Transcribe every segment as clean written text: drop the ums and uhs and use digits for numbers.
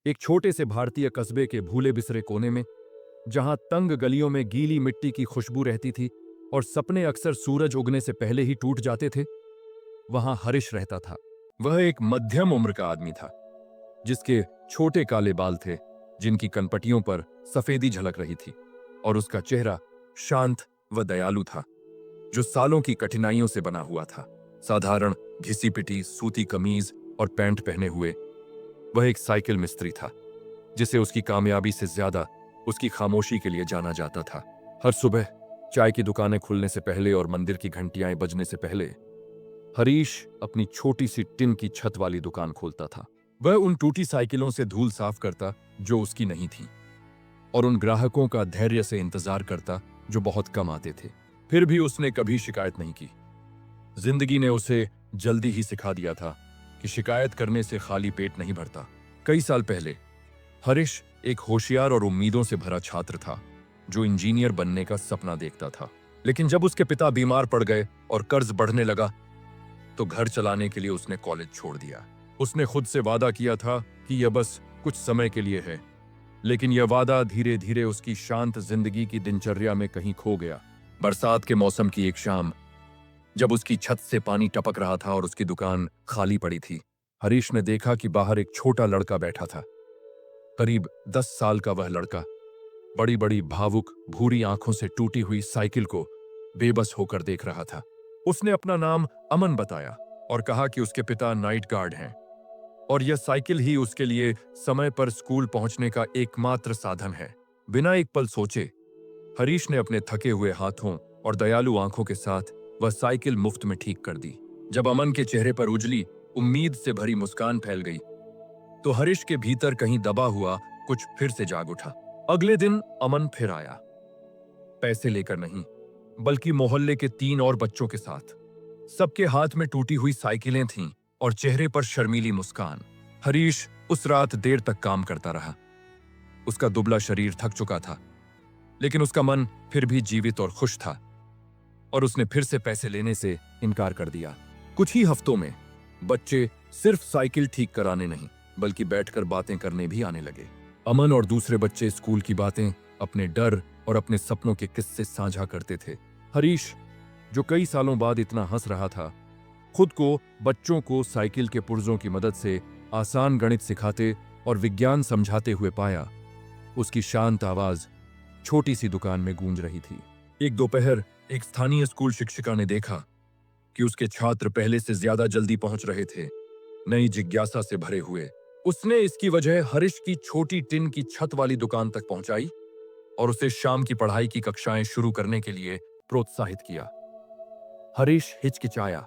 एक छोटे से भारतीय कस्बे के भूले बिसरे कोने में, जहां तंग गलियों में गीली मिट्टी की खुशबू रहती थी और सपने अक्सर सूरज उगने से पहले ही टूट जाते थे, वहां हरीश रहता था। वह एक मध्यम उम्र का आदमी था, जिसके छोटे काले बाल थे, जिनकी कनपटियों पर सफेदी झलक रही थी, और उसका चेहरा शांत व दयालु था, जो सालों की कठिनाइयों से बना हुआ था। साधारण घिसी पिटी सूती कमीज और पैंट पहने हुए वह एक साइकिल मिस्त्री था, जिसे उसकी कामयाबी से ज्यादा उसकी खामोशी के लिए जाना जाता था। हर सुबह चाय की दुकानें खुलने से पहले और मंदिर की घंटियां बजने से पहले हरीश अपनी छोटी सी टिन की छत वाली दुकान खोलता था। वह उन टूटी साइकिलों से धूल साफ करता जो उसकी नहीं थी, और उन ग्राहकों का धैर्य से इंतजार करता जो बहुत कम आते थे। फिर भी उसने कभी शिकायत नहीं की। जिंदगी ने उसे जल्दी ही सिखा दिया था कि शिकायत करने से खाली पेट नहीं भरता। कई साल पहले हरीश एक होशियार और उम्मीदों से भरा छात्र था, जो इंजीनियर बनने का सपना देखता था। लेकिन जब उसके पिता बीमार पड़ गए और कर्ज बढ़ने लगा, तो घर चलाने के लिए उसने कॉलेज छोड़ दिया। उसने खुद से वादा किया था कि यह बस कुछ समय के लिए है, लेकिन यह वादा धीरे धीरे उसकी शांत जिंदगी की दिनचर्या में कहीं खो गया। बरसात के मौसम की एक शाम, जब उसकी छत से पानी टपक रहा था और उसकी दुकान खाली पड़ी थी, हरीश ने देखा कि बाहर एक छोटा लड़का बैठा था। करीब 10 साल का वह लड़का बड़ी बड़ी भावुक भूरी आंखों से टूटी हुई साइकिल को बेबस होकर देख रहा था। उसने अपना नाम अमन बताया और कहा कि उसके पिता नाइट गार्ड हैं, और यह साइकिल ही उसके लिए समय पर स्कूल पहुंचने का एकमात्र साधन है। बिना एक पल सोचे हरीश ने अपने थके हुए हाथों और दयालु आंखों के साथ वह साइकिल मुफ्त में ठीक कर दी। जब अमन के चेहरे पर उजली उम्मीद से भरी मुस्कान फैल गई, तो हरीश के भीतर कहीं दबा हुआ कुछ फिर से जाग उठा। अगले दिन अमन फिर आया, पैसे लेकर नहीं, बल्कि मोहल्ले के 3 और बच्चों के साथ। सबके हाथ में टूटी हुई साइकिलें थीं और चेहरे पर शर्मीली मुस्कान। हरीश उस रात देर तक काम करता रहा। उसका दुबला शरीर थक चुका था, लेकिन उसका मन फिर भी जीवित और खुश था, और उसने फिर से पैसे लेने से इनकार कर दिया। कुछ ही हफ्तों में बच्चे सिर्फ साइकिल ठीक कराने नहीं, बल्कि बैठकर बातें करने भी आने लगे। अमन और दूसरे बच्चे स्कूल की बातें, अपने डर और अपने सपनों के किस्से साझा करते थे। हरीश, जो कई सालों बाद इतना हंस रहा था, खुद को बच्चों को साइकिल के पुर्जों की मदद से आसान गणित सिखाते और विज्ञान समझाते हुए पाया। उसकी शांत आवाज छोटी सी दुकान में गूंज रही थी। एक दोपहर एक स्थानीय स्कूल शिक्षिका ने देखा कि उसके छात्र पहले से ज्यादा जल्दी पहुंच रहे थे, नई जिज्ञासा से भरे हुए। उसने इसकी वजह हरीश की छोटी टिन की छत वाली दुकान तक पहुंचाई और उसे शाम की पढ़ाई की कक्षाएं शुरू करने के लिए प्रोत्साहित किया। हरीश हिचकिचाया,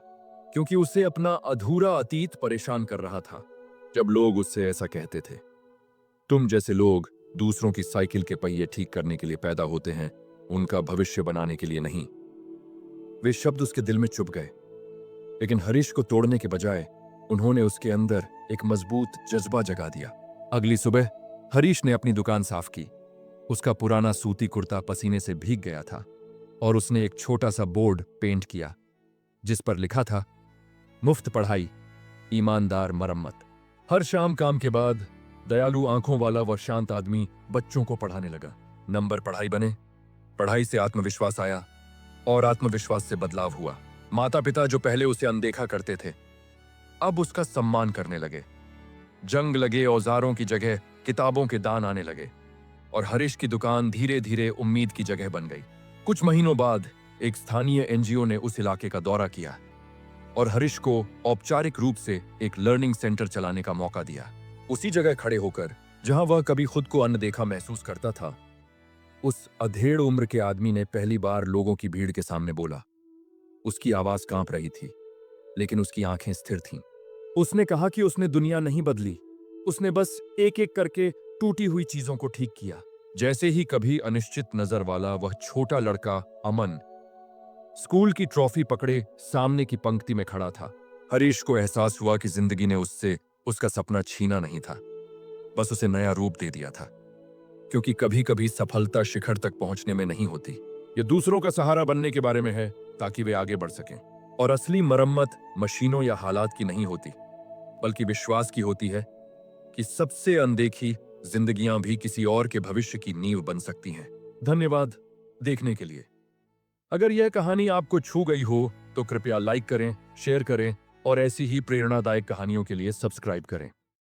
क्योंकि उसे अपना अधूरा अतीत परेशान कर रहा था। जब लोग उससे ऐसा कहते थे, तुम जैसे लोग दूसरों की साइकिल के पहिए ठीक करने के लिए पैदा होते हैं, उनका भविष्य बनाने के लिए नहीं, वे शब्द उसके दिल में चुभ गए। लेकिन हरीश को तोड़ने के बजाय उन्होंने उसके अंदर एक मजबूत जज्बा जगा दिया। अगली सुबह हरीश ने अपनी दुकान साफ की। उसका पुराना सूती कुर्ता पसीने से भीग गया था, और उसने एक छोटा सा बोर्ड पेंट किया, जिस पर लिखा था, मुफ्त पढ़ाई, ईमानदार मरम्मत। हर शाम काम के बाद दयालु आंखों वाला वह शांत आदमी बच्चों को पढ़ाने लगा। नंबर पढ़ाई बने, पढ़ाई से आत्मविश्वास आया, और आत्मविश्वास से बदलाव हुआ। माता पिता जो पहले उसे अनदेखा करते थे, अब उसका सम्मान करने लगे। जंग लगे औजारों की जगह किताबों के दान आने लगे, और हरीश की दुकान धीरे धीरे उम्मीद की जगह बन गई। कुछ महीनों बाद एक स्थानीय एनजीओ ने उस इलाके का दौरा किया और हरीश को औपचारिक रूप से एक लर्निंग सेंटर चलाने का मौका दिया। उसी जगह खड़े होकर जहां वह कभी खुद को अनदेखा महसूस करता था, उस अधेड़ उम्र के आदमी ने पहली बार लोगों की भीड़ के सामने बोला। उसकी आवाज कांप रही थी, लेकिन उसकी आंखें स्थिर थीं। उसने कहा कि उसने दुनिया नहीं बदली, उसने बस एक एक करके टूटी हुई चीजों को ठीक किया। जैसे ही कभी अनिश्चित नजर वाला वह छोटा लड़का अमन स्कूल की ट्रॉफी पकड़े सामने की पंक्ति में खड़ा था, हरीश को एहसास हुआ कि जिंदगी ने उससे उसका सपना छीना नहीं था, बस उसे नया रूप दे दिया था। क्योंकि कभी कभी सफलता शिखर तक पहुंचने में नहीं होती, ये दूसरों का सहारा बनने के बारे में है, ताकि वे आगे बढ़ सकें। और असली मरम्मत मशीनों या हालात की नहीं होती, बल्कि विश्वास की होती है कि सबसे अनदेखी जिंदगियां भी किसी और के भविष्य की नींव बन सकती हैं। धन्यवाद देखने के लिए। अगर यह कहानी आपको छू गई हो तो कृपया लाइक करें, शेयर करें और ऐसी ही प्रेरणादायक कहानियों के लिए सब्सक्राइब करें।